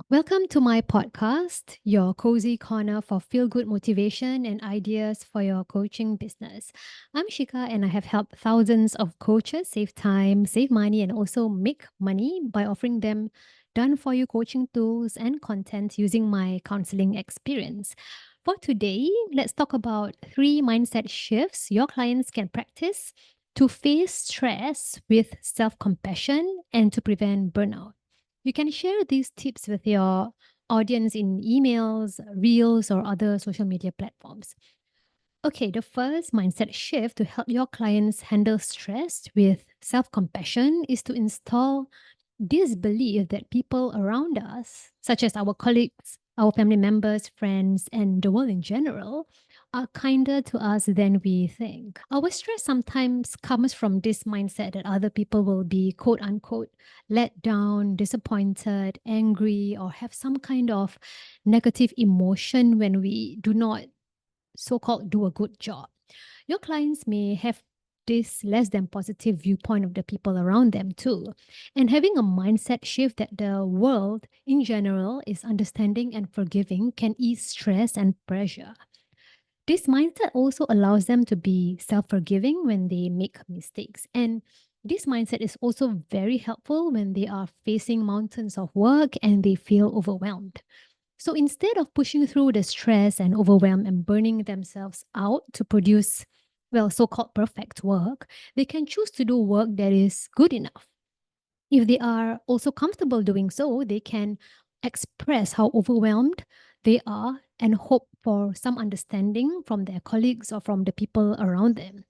Welcome to my podcast, your cozy corner for feel good motivation and ideas for your coaching business. I'm Shikah and I have helped thousands of coaches save time, save money, and also make money by offering them done for you coaching tools and content using my counseling experience. For today, let's talk about three mindset shifts your clients can practice to face stress with self compassion and to prevent burnout. You can share these tips with your audience in emails, reels, or other social media platforms. Okay, the first mindset shift to help your clients handle stress with self compassion is to install this belief that people around us, such as our colleagues, our family members, friends, and the world in general, are kinder to us than we think. Our stress sometimes comes from this mindset that other people will be quote unquote let down, disappointed, angry, or have some kind of negative emotion when we do not so called do a good job. Your clients may have this less than positive viewpoint of the people around them too. And having a mindset shift that the world in general is understanding and forgiving can ease stress and pressure. This mindset also allows them to be self forgiving when they make mistakes. And this mindset is also very helpful when they are facing mountains of work and they feel overwhelmed. So instead of pushing through the stress and overwhelm and burning themselves out to produce, well, so called perfect work, they can choose to do work that is good enough. If they are also comfortable doing so, they can express how overwhelmed they are and hope for some understanding from their colleagues or from the people around them.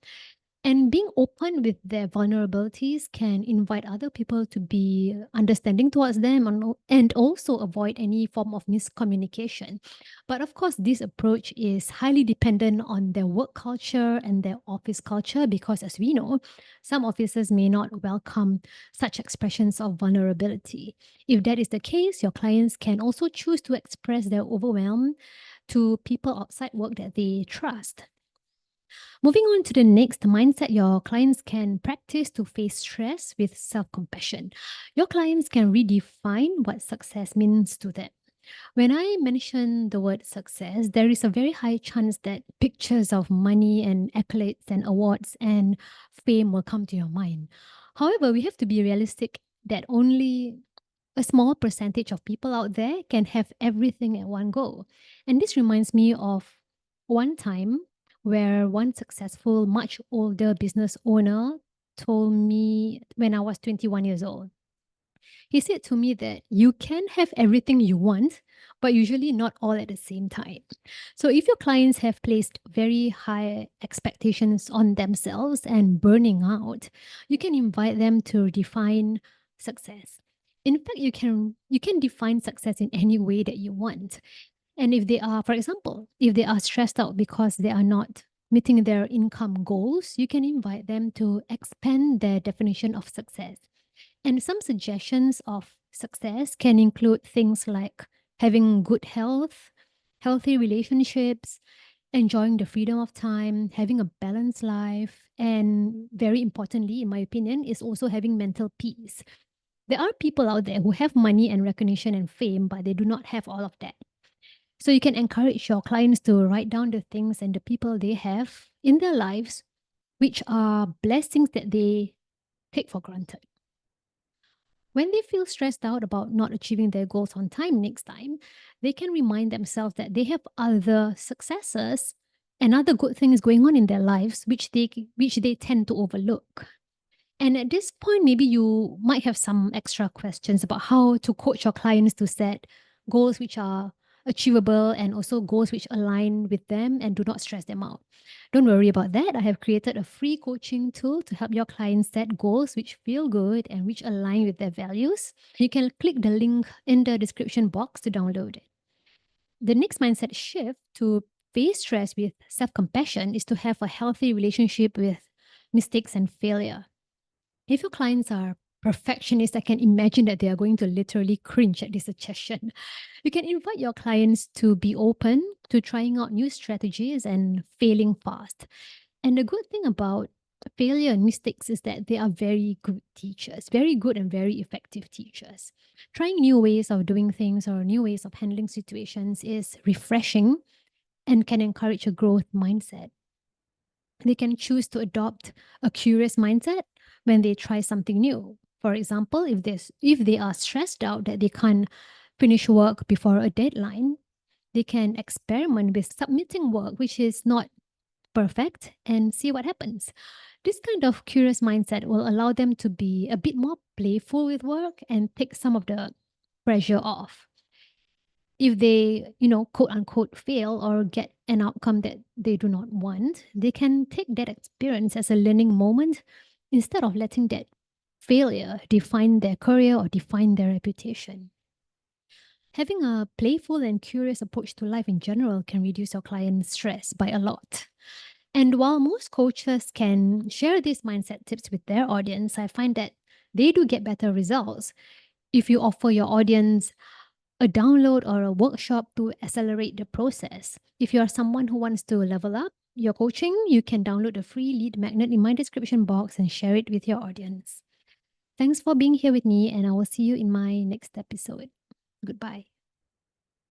And being open with their vulnerabilities can invite other people to be understanding towards them and also avoid any form of miscommunication. But of course, this approach is highly dependent on their work culture and their office culture because, as we know, some offices may not welcome such expressions of vulnerability. If that is the case, your clients can also choose to express their overwhelm to people outside work that they trust. Moving on to the next mindset your clients can practice to face stress with self compassion. Your clients can redefine what success means to them. When I mention the word success, there is a very high chance that pictures of money and accolades and awards and fame will come to your mind. However, we have to be realistic that only a small percentage of people out there can have everything at one go. And this reminds me of one time where one successful, much older business owner told me when I was 21 years old. He said to me that you can have everything you want, but usually not all at the same time. So if your clients have placed very high expectations on themselves and burning out, you can invite them to define success. In fact, you can define success in any way that you want. And if they are, for example, if they are stressed out because they are not meeting their income goals, you can invite them to expand their definition of success. And some suggestions of success can include things like having good health, healthy relationships, enjoying the freedom of time, having a balanced life, and very importantly, in my opinion, is also having mental peace. There are people out there who have money and recognition and fame, but they do not have all of that. So you can encourage your clients to write down the things and the people they have in their lives, which are blessings that they take for granted. When they feel stressed out about not achieving their goals on time next time, they can remind themselves that they have other successes and other good things going on in their lives which they tend to overlook. And at this point, maybe you might have some extra questions about how to coach your clients to set goals which are achievable and also goals which align with them and do not stress them out. Don't worry about that. I have created a free coaching tool to help your clients set goals which feel good and which align with their values. You can click the link in the description box to download it. The next mindset shift to face stress with self compassion is to have a healthy relationship with mistakes and failure. If your clients are perfectionists, I can imagine that they are going to literally cringe at this suggestion. You can invite your clients to be open to trying out new strategies and failing fast. And the good thing about failure and mistakes is that they are very good teachers, very good and very effective teachers. Trying new ways of doing things or new ways of handling situations is refreshing and can encourage a growth mindset. They can choose to adopt a curious mindset when they try something new. For example, if they are stressed out that they can't finish work before a deadline, they can experiment with submitting work which is not perfect and see what happens. This kind of curious mindset will allow them to be a bit more playful with work and take some of the pressure off. If they, quote unquote, fail or get an outcome that they do not want, they can take that experience as a learning moment instead of letting that failure define their career or define their reputation. Having a playful and curious approach to life in general can reduce your client's stress by a lot. And while most coaches can share these mindset tips with their audience, I find that they do get better results if you offer your audience a download or a workshop to accelerate the process. If you are someone who wants to level up your coaching, you can download the free lead magnet in my description box and share it with your audience. Thanks for being here with me, and I will see you in my next episode. Goodbye.